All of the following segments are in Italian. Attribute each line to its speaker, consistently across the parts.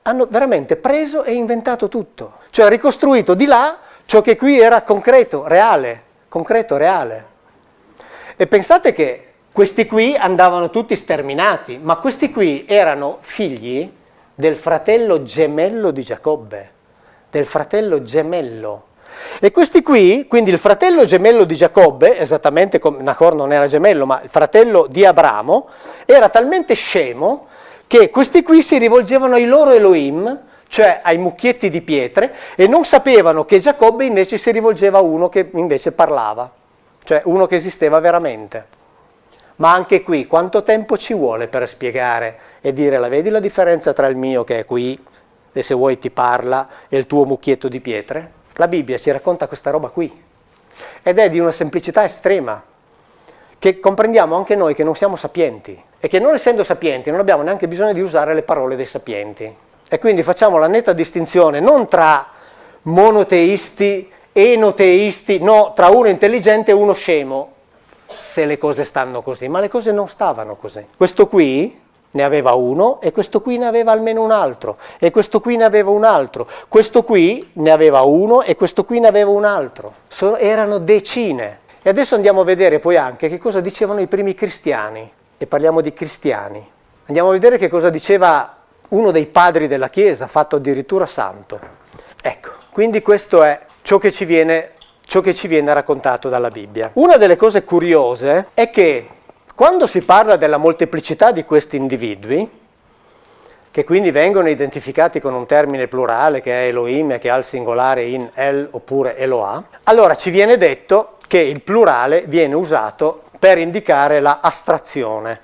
Speaker 1: hanno veramente preso e inventato tutto. Cioè ricostruito di là ciò che qui era concreto, reale. E pensate che questi qui andavano tutti sterminati, ma questi qui erano figli del fratello gemello di Giacobbe, del fratello gemello. E questi qui, quindi il fratello gemello di Giacobbe, esattamente come Nacor non era gemello, ma il fratello di Abramo, era talmente scemo che questi qui si rivolgevano ai loro Elohim, cioè ai mucchietti di pietre, e non sapevano che Giacobbe invece si rivolgeva a uno che invece parlava, cioè uno che esisteva veramente. Ma anche qui, quanto tempo ci vuole per spiegare e dire, la vedi la differenza tra il mio che è qui, e se vuoi ti parla, e il tuo mucchietto di pietre? La Bibbia ci racconta questa roba qui, ed è di una semplicità estrema, che comprendiamo anche noi che non siamo sapienti, e che non essendo sapienti non abbiamo neanche bisogno di usare le parole dei sapienti. E quindi facciamo la netta distinzione non tra monoteisti, enoteisti, no, tra uno intelligente e uno scemo, se le cose stanno così, ma le cose non stavano così. Questo qui ne aveva uno e questo qui ne aveva almeno un altro e questo qui ne aveva un altro, questo qui ne aveva uno e questo qui ne aveva un altro. Erano decine. E adesso andiamo a vedere poi anche che cosa dicevano i primi cristiani, e parliamo di cristiani. Andiamo a vedere che cosa diceva uno dei padri della Chiesa, fatto addirittura santo. Ecco, quindi questo è ciò che ci viene raccontato dalla Bibbia. Una delle cose curiose è che quando si parla della molteplicità di questi individui, che quindi vengono identificati con un termine plurale che è Elohim e che ha il singolare in El oppure Eloah, allora ci viene detto che il plurale viene usato per indicare la astrazione,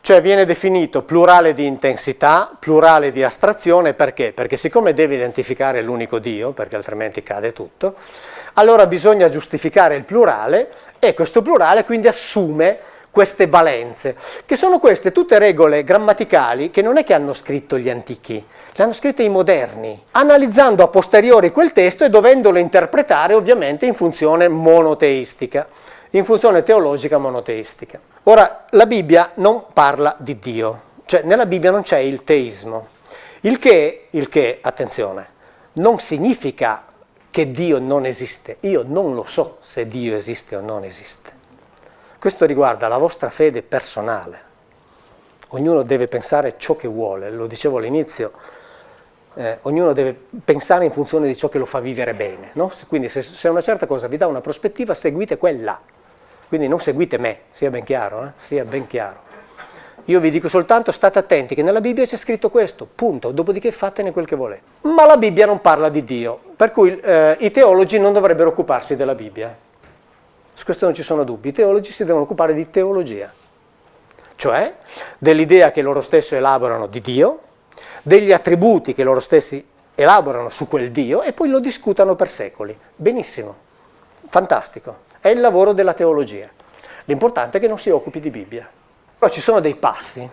Speaker 1: cioè viene definito plurale di intensità, plurale di astrazione, perché? Perché siccome deve identificare l'unico Dio, perché altrimenti cade tutto, allora bisogna giustificare il plurale e questo plurale quindi assume queste valenze, che sono queste tutte regole grammaticali che non è che hanno scritto gli antichi, le hanno scritte i moderni, analizzando a posteriori quel testo e dovendolo interpretare ovviamente in funzione monoteistica, in funzione teologica monoteistica. Ora, la Bibbia non parla di Dio, cioè nella Bibbia non c'è il teismo, il che, attenzione, non significa che Dio non esiste. Io non lo so se Dio esiste o non esiste. Questo riguarda la vostra fede personale. Ognuno deve pensare ciò che vuole, lo dicevo all'inizio, ognuno deve pensare in funzione di ciò che lo fa vivere bene, no? Quindi se una certa cosa vi dà una prospettiva, seguite quella. Quindi non seguite me, sia ben chiaro, sia ben chiaro. Io vi dico soltanto, state attenti che nella Bibbia c'è scritto questo, punto, dopodiché fatene quel che volete. Ma la Bibbia non parla di Dio, per cui i teologi non dovrebbero occuparsi della Bibbia. Su questo non ci sono dubbi, i teologi si devono occupare di teologia, cioè dell'idea che loro stessi elaborano di Dio, degli attributi che loro stessi elaborano su quel Dio e poi lo discutano per secoli. Benissimo, fantastico, è il lavoro della teologia. L'importante è che non si occupi di Bibbia. Però ci sono dei passi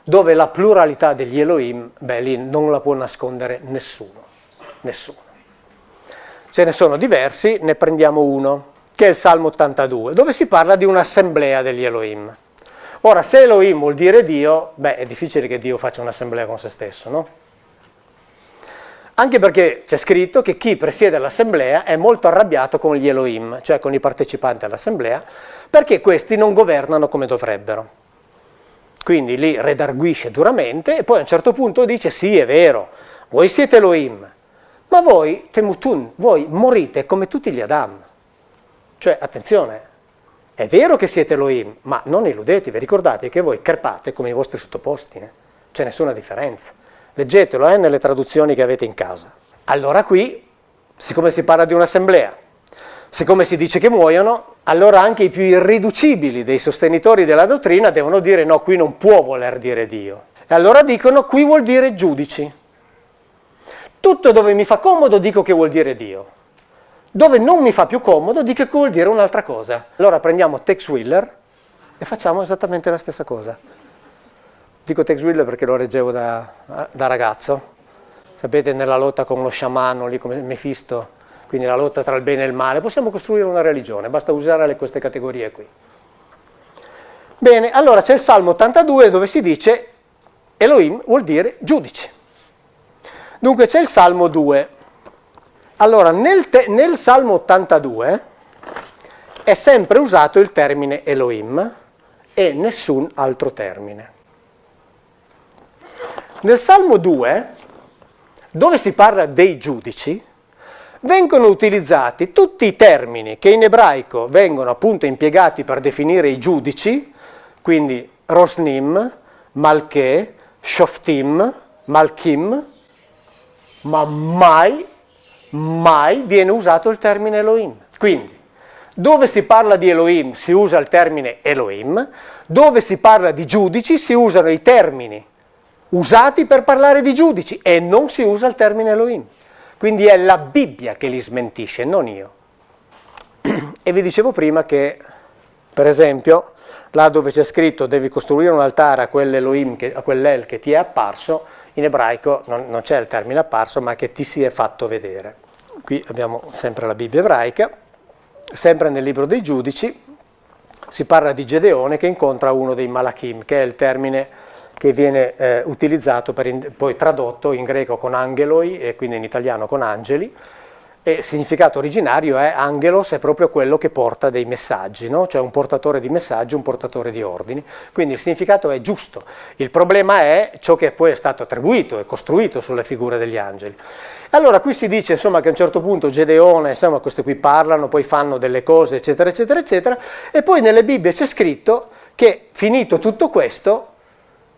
Speaker 1: dove la pluralità degli Elohim, lì non la può nascondere nessuno. Ce ne sono diversi, ne prendiamo uno, che è il Salmo 82, dove si parla di un'assemblea degli Elohim. Ora, se Elohim vuol dire Dio, è difficile che Dio faccia un'assemblea con se stesso, no? Anche perché c'è scritto che chi presiede l'assemblea è molto arrabbiato con gli Elohim, cioè con i partecipanti all'assemblea, perché questi non governano come dovrebbero. Quindi li redarguisce duramente e poi a un certo punto dice sì, è vero, voi siete Elohim, ma voi, temutun, voi morite come tutti gli Adam. Cioè, attenzione, è vero che siete Elohim, ma non illudetevi, ricordate che voi crepate come i vostri sottoposti, c'è nessuna differenza. Leggetelo nelle traduzioni che avete in casa. Allora qui, siccome si parla di un'assemblea, siccome si dice che muoiono, allora anche i più irriducibili dei sostenitori della dottrina devono dire no, qui non può voler dire Dio. E allora dicono qui vuol dire giudici. Tutto dove mi fa comodo dico che vuol dire Dio. Dove non mi fa più comodo dico che vuol dire un'altra cosa. Allora prendiamo Tex Willer e facciamo esattamente la stessa cosa. Dico Tex Willer perché lo leggevo da ragazzo. Sapete, nella lotta con lo sciamano, lì come Mefisto, quindi la lotta tra il bene e il male, possiamo costruire una religione, basta usare queste categorie qui. Bene, allora c'è il Salmo 82 dove si dice Elohim vuol dire giudice. Dunque c'è il Salmo 2. Allora, nel Salmo 82 è sempre usato il termine Elohim e nessun altro termine. Nel Salmo 2, dove si parla dei giudici, vengono utilizzati tutti i termini che in ebraico vengono appunto impiegati per definire i giudici, quindi Rosnim, Malché, Shoftim, Malkim, ma mai viene usato il termine Elohim. Quindi, dove si parla di Elohim si usa il termine Elohim, dove si parla di giudici si usano i termini usati per parlare di giudici e non si usa il termine Elohim. Quindi è la Bibbia che li smentisce, non io. E vi dicevo prima che, per esempio, là dove c'è scritto devi costruire un altare a quell'Elohim, a quell'El che ti è apparso, in ebraico non c'è il termine apparso, ma che ti si è fatto vedere. Qui abbiamo sempre la Bibbia ebraica, sempre nel libro dei giudici, si parla di Gedeone che incontra uno dei Malachim, che è il termine che viene utilizzato poi tradotto in greco con angeloi e quindi in italiano con angeli, e il significato originario è angelos, è proprio quello che porta dei messaggi, no? Cioè un portatore di messaggi, un portatore di ordini, quindi il significato è giusto. Il problema è ciò che poi è stato attribuito e costruito sulle figure degli angeli. Allora qui si dice insomma che a un certo punto Gedeone, insomma questi qui parlano, poi fanno delle cose eccetera eccetera eccetera, e poi nelle Bibbie c'è scritto che finito tutto questo,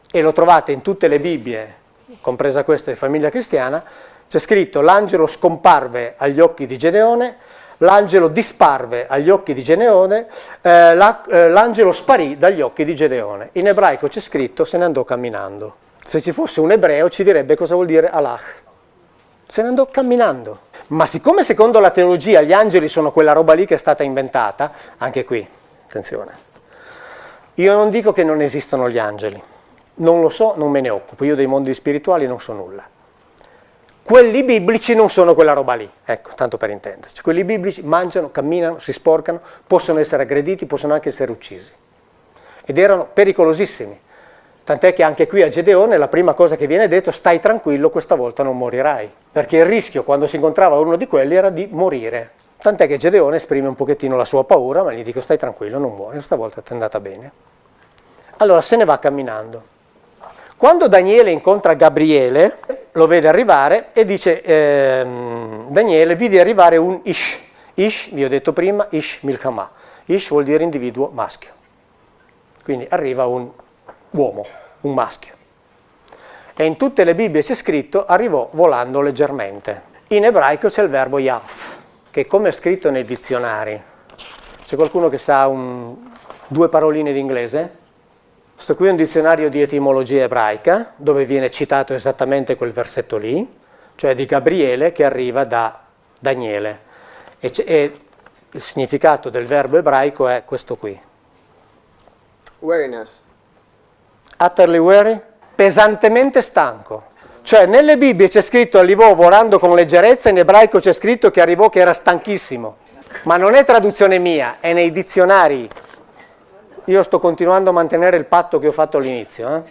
Speaker 1: e lo trovate in tutte le Bibbie, compresa questa di famiglia cristiana, c'è scritto l'angelo scomparve agli occhi di Gedeone, l'angelo disparve agli occhi di Gedeone, l'angelo sparì dagli occhi di Gedeone. In ebraico c'è scritto se ne andò camminando. Se ci fosse un ebreo ci direbbe cosa vuol dire alach. Se ne andò camminando. Ma siccome secondo la teologia gli angeli sono quella roba lì che è stata inventata, anche qui, attenzione, io non dico che non esistono gli angeli, non lo so, non me ne occupo, io dei mondi spirituali non so nulla. Quelli biblici non sono quella roba lì, ecco, tanto per intenderci. Quelli biblici mangiano, camminano, si sporcano, possono essere aggrediti, possono anche essere uccisi. Ed erano pericolosissimi. Tant'è che anche qui a Gedeone la prima cosa che viene detto, stai tranquillo, questa volta non morirai. Perché il rischio quando si incontrava uno di quelli era di morire. Tant'è che Gedeone esprime un pochettino la sua paura, ma gli dico stai tranquillo, non muori, stavolta ti è andata bene. Allora se ne va camminando. Quando Daniele incontra Gabriele, lo vede arrivare e dice, Daniele, vidi arrivare un Ish. Ish, vi ho detto prima, Ish Milchama. Ish vuol dire individuo maschio. Quindi arriva un uomo, un maschio. E in tutte le Bibbie c'è scritto, arrivò volando leggermente. In ebraico c'è il verbo yaf, che come è scritto nei dizionari. C'è qualcuno che sa due paroline di inglese? Questo qui è un dizionario di etimologia ebraica, dove viene citato esattamente quel versetto lì, cioè di Gabriele che arriva da Daniele. E il significato del verbo ebraico è questo qui.
Speaker 2: Weariness.
Speaker 1: Utterly weary? Pesantemente stanco. Cioè nelle Bibbie c'è scritto arrivò volando con leggerezza, in ebraico c'è scritto che arrivò che era stanchissimo. Ma non è traduzione mia, è nei dizionari. Io sto continuando a mantenere il patto che ho fatto all'inizio,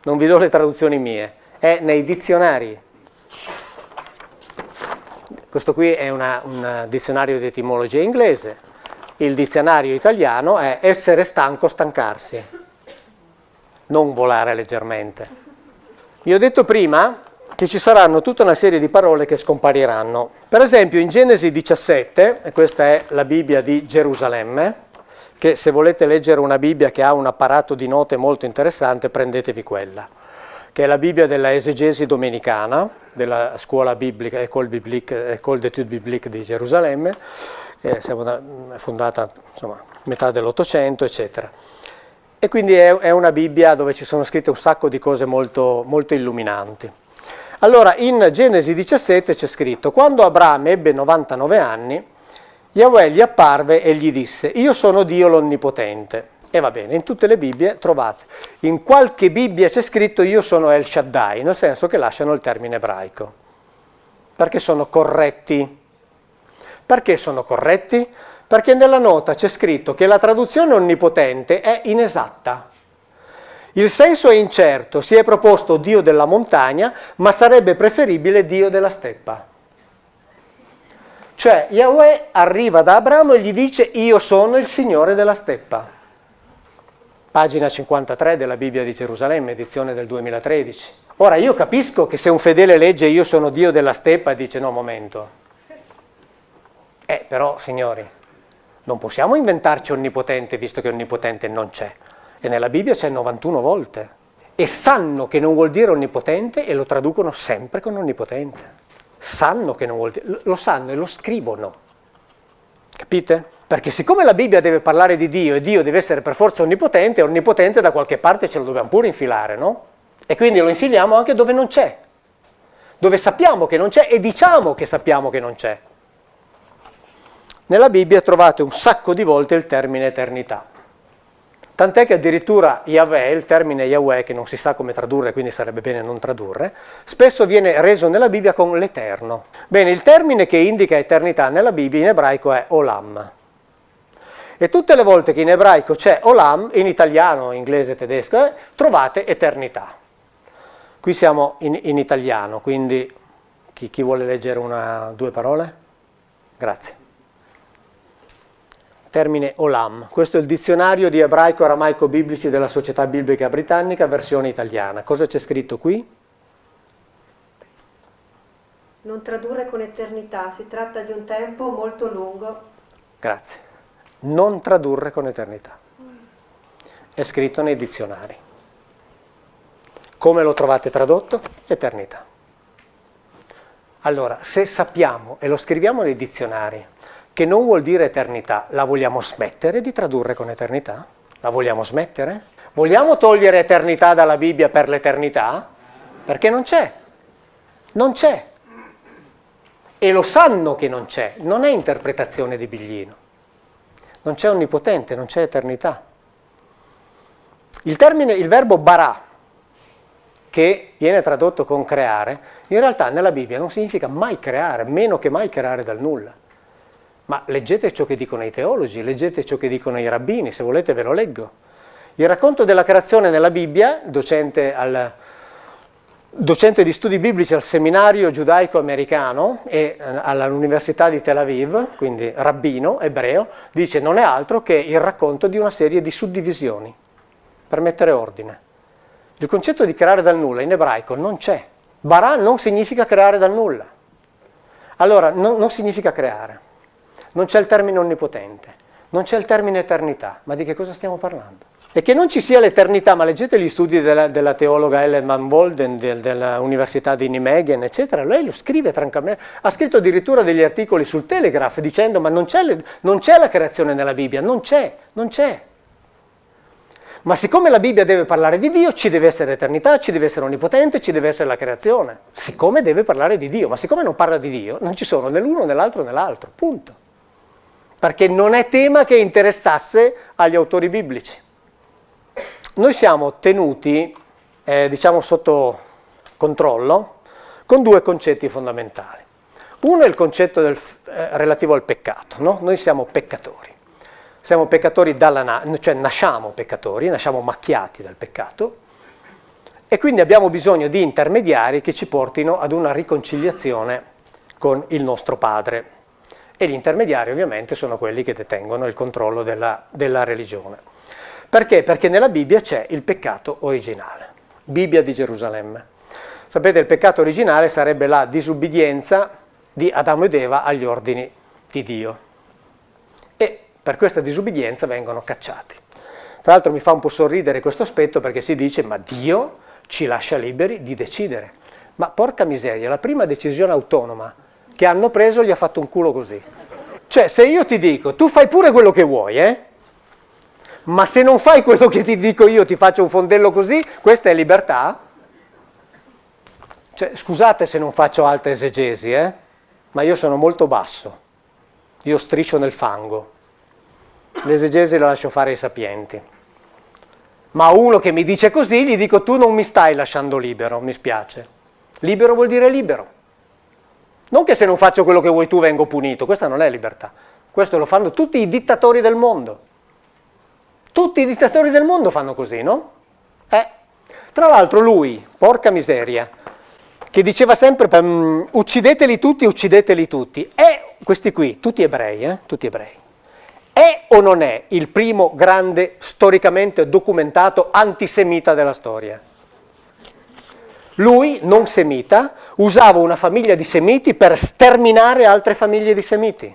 Speaker 1: non vi do le traduzioni mie, è nei dizionari. Questo qui è un dizionario di etimologia inglese, il dizionario italiano è essere stanco, stancarsi, non volare leggermente. Vi ho detto prima che ci saranno tutta una serie di parole che scompariranno. Per esempio in Genesi 17, e questa è la Bibbia di Gerusalemme, che se volete leggere una Bibbia che ha un apparato di note molto interessante, prendetevi quella, che è la Bibbia della esegesi domenicana, della scuola biblica, École d'études bibliques di Gerusalemme, è fondata insomma metà dell'Ottocento, eccetera. E quindi è una Bibbia dove ci sono scritte un sacco di cose molto, molto illuminanti. Allora, in Genesi 17 c'è scritto, quando Abramo ebbe 99 anni, Yahweh gli apparve e gli disse, io sono Dio l'Onnipotente. E va bene, in tutte le Bibbie trovate, in qualche Bibbia c'è scritto io sono El Shaddai, nel senso che lasciano il termine ebraico. Perché sono corretti. Perché sono corretti? Perché nella nota c'è scritto che la traduzione onnipotente è inesatta. Il senso è incerto, si è proposto Dio della montagna, ma sarebbe preferibile Dio della steppa. Cioè Yahweh arriva da Abramo e gli dice: io sono il Signore della steppa. Pagina 53 della Bibbia di Gerusalemme, edizione del 2013. Ora io capisco che se un fedele legge io sono Dio della steppa dice no, momento. Però signori, non possiamo inventarci onnipotente visto che onnipotente non c'è. E nella Bibbia c'è 91 volte. E sanno che non vuol dire onnipotente e lo traducono sempre con onnipotente. Sanno che non vuol dire, lo sanno e lo scrivono. Capite? Perché siccome la Bibbia deve parlare di Dio e Dio deve essere per forza onnipotente, onnipotente da qualche parte ce lo dobbiamo pure infilare, no? E quindi lo infiliamo anche dove non c'è. Dove sappiamo che non c'è e diciamo che sappiamo che non c'è. Nella Bibbia trovate un sacco di volte il termine eternità. Tant'è che addirittura Yahweh, il termine Yahweh, che non si sa come tradurre, quindi sarebbe bene non tradurre, spesso viene reso nella Bibbia con l'eterno. Bene, il termine che indica eternità nella Bibbia in ebraico è olam. E tutte le volte che in ebraico c'è olam, in italiano, inglese, tedesco, trovate eternità. Qui siamo in italiano, quindi chi vuole leggere due parole? Grazie. Termine olam. Questo è il dizionario di ebraico aramaico biblici della Società Biblica Britannica, versione italiana. Cosa c'è scritto qui?
Speaker 2: Non tradurre con eternità, si tratta di un tempo molto lungo.
Speaker 1: Grazie. Non tradurre con eternità. È scritto nei dizionari. Come lo trovate tradotto? Eternità. Allora, se sappiamo e lo scriviamo nei dizionari che non vuol dire eternità, la vogliamo smettere di tradurre con eternità? La vogliamo smettere? Vogliamo togliere eternità dalla Bibbia per l'eternità? Perché non c'è. Non c'è. E lo sanno che non c'è. Non è interpretazione di Biglino. Non c'è onnipotente, non c'è eternità. Il verbo bara, che viene tradotto con creare, in realtà nella Bibbia non significa mai creare, meno che mai creare dal nulla. Ma leggete ciò che dicono i teologi, leggete ciò che dicono i rabbini, se volete ve lo leggo. Il racconto della creazione nella Bibbia, docente di studi biblici al seminario giudaico americano e all'Università di Tel Aviv, quindi rabbino, ebreo, dice non è altro che il racconto di una serie di suddivisioni, per mettere ordine. Il concetto di creare dal nulla in ebraico non c'è. Bara non significa creare dal nulla. Allora, non significa creare. Non c'è il termine onnipotente, non c'è il termine eternità. Ma di che cosa stiamo parlando? E che non ci sia l'eternità, ma leggete gli studi della teologa Ellen Van Bolden dell'Università di Nijmegen, eccetera, lei lo scrive francamente, ha scritto addirittura degli articoli sul Telegraph dicendo ma non c'è la creazione nella Bibbia, non c'è. Ma siccome la Bibbia deve parlare di Dio, ci deve essere eternità, ci deve essere onnipotente, ci deve essere la creazione. Siccome deve parlare di Dio, ma siccome non parla di Dio, non ci sono né l'uno né l'altro né l'altro, punto. Perché non è tema che interessasse agli autori biblici. Noi siamo tenuti, sotto controllo, con due concetti fondamentali. Uno è il concetto relativo al peccato, no? Noi siamo peccatori. Siamo peccatori cioè nasciamo peccatori, nasciamo macchiati dal peccato e quindi abbiamo bisogno di intermediari che ci portino ad una riconciliazione con il nostro Padre. E gli intermediari ovviamente sono quelli che detengono il controllo della religione. Perché? Perché nella Bibbia c'è il peccato originale. Bibbia di Gerusalemme. Sapete, il peccato originale sarebbe la disubbidienza di Adamo ed Eva agli ordini di Dio. E per questa disubbidienza vengono cacciati. Tra l'altro mi fa un po' sorridere questo aspetto perché si dice ma Dio ci lascia liberi di decidere. Ma porca miseria, la prima decisione autonoma che hanno preso gli ha fatto un culo così. Cioè se io ti dico tu fai pure quello che vuoi, ma se non fai quello che ti dico io ti faccio un fondello così, questa è libertà? Cioè, scusate se non faccio alta esegesi, ma io sono molto basso, io striscio nel fango, l'esegesi la lascio fare ai sapienti. Ma uno che mi dice così gli dico tu non mi stai lasciando libero, mi spiace. Libero vuol dire libero. Non che se non faccio quello che vuoi tu vengo punito, questa non è libertà. Questo lo fanno tutti i dittatori del mondo. Tutti i dittatori del mondo fanno così, no? Tra l'altro lui, porca miseria, che diceva sempre uccideteli tutti, è, questi qui, tutti ebrei, è o non è il primo grande, storicamente documentato antisemita della storia? Lui, non semita, usava una famiglia di semiti per sterminare altre famiglie di semiti.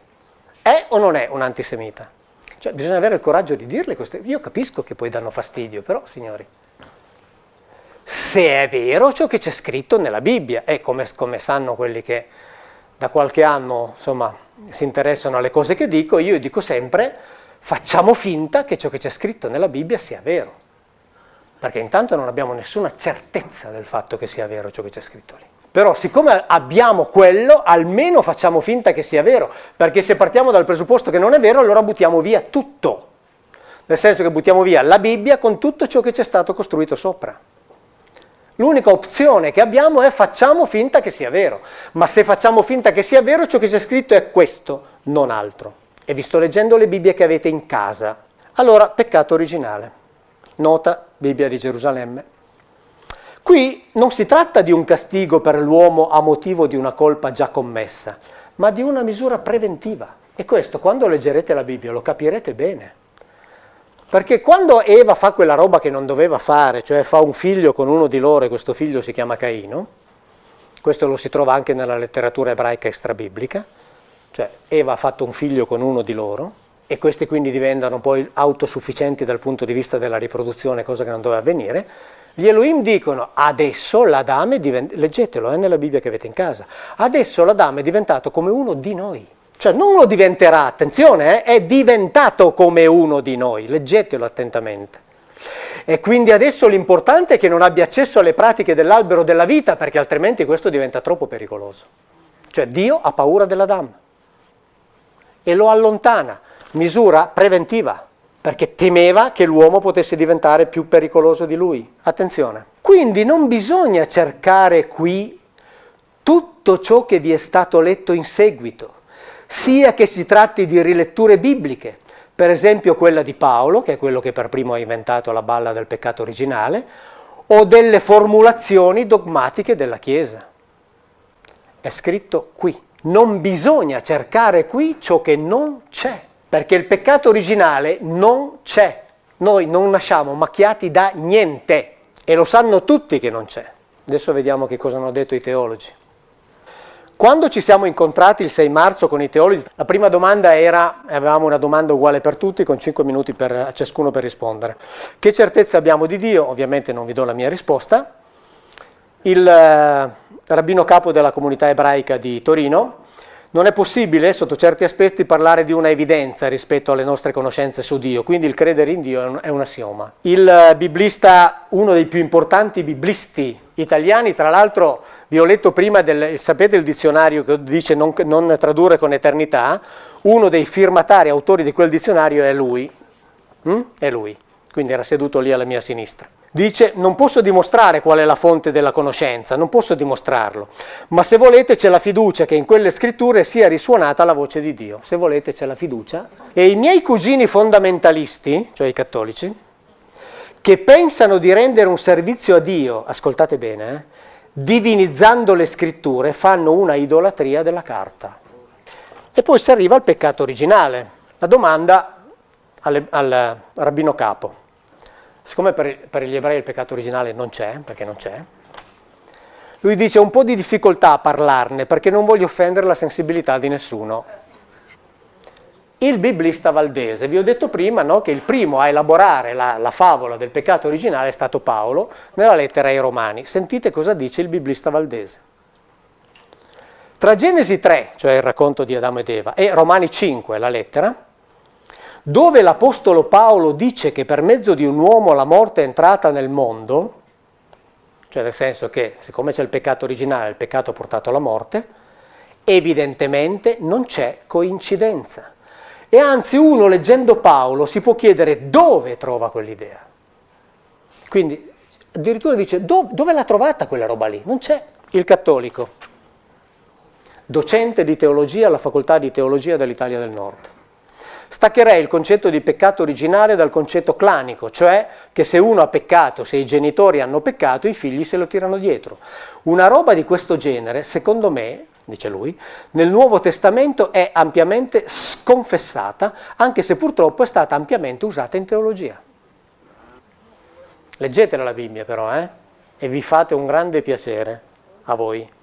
Speaker 1: È o non è un antisemita? Cioè, bisogna avere il coraggio di dirle queste. Io capisco che poi danno fastidio, però, signori, se è vero ciò che c'è scritto nella Bibbia, e come sanno quelli che da qualche anno, insomma, si interessano alle cose che dico, io dico sempre, facciamo finta che ciò che c'è scritto nella Bibbia sia vero. Perché intanto non abbiamo nessuna certezza del fatto che sia vero ciò che c'è scritto lì. Però siccome abbiamo quello, almeno facciamo finta che sia vero, perché se partiamo dal presupposto che non è vero, allora buttiamo via tutto. Nel senso che buttiamo via la Bibbia con tutto ciò che c'è stato costruito sopra. L'unica opzione che abbiamo è facciamo finta che sia vero, ma se facciamo finta che sia vero, ciò che c'è scritto è questo, non altro. E vi sto leggendo le Bibbie che avete in casa. Allora, peccato originale. Nota, Bibbia di Gerusalemme. Qui non si tratta di un castigo per l'uomo a motivo di una colpa già commessa, ma di una misura preventiva. E questo, quando leggerete la Bibbia, lo capirete bene. Perché quando Eva fa quella roba che non doveva fare, cioè fa un figlio con uno di loro e questo figlio si chiama Caino, questo lo si trova anche nella letteratura ebraica extrabiblica, cioè Eva ha fatto un figlio con uno di loro, e questi quindi diventano poi autosufficienti dal punto di vista della riproduzione, cosa che non doveva avvenire, gli Elohim dicono adesso l'Adamo leggetelo nella Bibbia che avete in casa, adesso l'Adamo è diventato come uno di noi, cioè non lo diventerà, attenzione, è diventato come uno di noi, leggetelo attentamente. E quindi adesso l'importante è che non abbia accesso alle pratiche dell'albero della vita, perché altrimenti questo diventa troppo pericoloso. Cioè Dio ha paura dell'Adamo e lo allontana. Misura preventiva, perché temeva che l'uomo potesse diventare più pericoloso di lui. Attenzione. Quindi non bisogna cercare qui tutto ciò che vi è stato letto in seguito, sia che si tratti di riletture bibliche, per esempio quella di Paolo, che è quello che per primo ha inventato la balla del peccato originale, o delle formulazioni dogmatiche della Chiesa. È scritto qui. Non bisogna cercare qui ciò che non c'è. Perché il peccato originale non c'è. Noi non nasciamo macchiati da niente e lo sanno tutti che non c'è. Adesso vediamo che cosa hanno detto i teologi. Quando ci siamo incontrati il 6 marzo con i teologi, la prima domanda era, avevamo una domanda uguale per tutti con 5 minuti a ciascuno per rispondere. Che certezza abbiamo di Dio? Ovviamente non vi do la mia risposta. Il rabbino capo della comunità ebraica di Torino: non è possibile, sotto certi aspetti, parlare di una evidenza rispetto alle nostre conoscenze su Dio, quindi il credere in Dio è un assioma. Il biblista, uno dei più importanti biblisti italiani, tra l'altro vi ho letto prima, sapete il dizionario che dice non tradurre con eternità, uno dei firmatari, autori di quel dizionario è lui, è lui, quindi era seduto lì alla mia sinistra. Dice, non posso dimostrare qual è la fonte della conoscenza, non posso dimostrarlo, ma se volete c'è la fiducia che in quelle scritture sia risuonata la voce di Dio. Se volete c'è la fiducia. E i miei cugini fondamentalisti, cioè i cattolici, che pensano di rendere un servizio a Dio, ascoltate bene, divinizzando le scritture, fanno una idolatria della carta. E poi si arriva al peccato originale. La domanda al rabbino capo. Siccome per gli ebrei il peccato originale non c'è, perché non c'è, lui dice: ho un po' di difficoltà a parlarne perché non voglio offendere la sensibilità di nessuno. Il biblista Valdese, vi ho detto prima, no, che il primo a elaborare la favola del peccato originale è stato Paolo nella lettera ai Romani. Sentite cosa dice il biblista Valdese. Tra Genesi 3, cioè il racconto di Adamo ed Eva, e Romani 5, la lettera, dove l'Apostolo Paolo dice che per mezzo di un uomo la morte è entrata nel mondo, cioè nel senso che siccome c'è il peccato originale, il peccato ha portato alla morte, evidentemente non c'è coincidenza. E anzi uno leggendo Paolo si può chiedere dove trova quell'idea. Quindi addirittura dice dove l'ha trovata quella roba lì? Non c'è. Il cattolico, docente di teologia alla facoltà di teologia dell'Italia del Nord, Staccherei il concetto di peccato originale dal concetto clanico, cioè che se uno ha peccato, se i genitori hanno peccato, i figli se lo tirano dietro. Una roba di questo genere, secondo me, dice lui, nel Nuovo Testamento è ampiamente sconfessata, anche se purtroppo è stata ampiamente usata in teologia. Leggetela la Bibbia però, e vi fate un grande piacere a voi.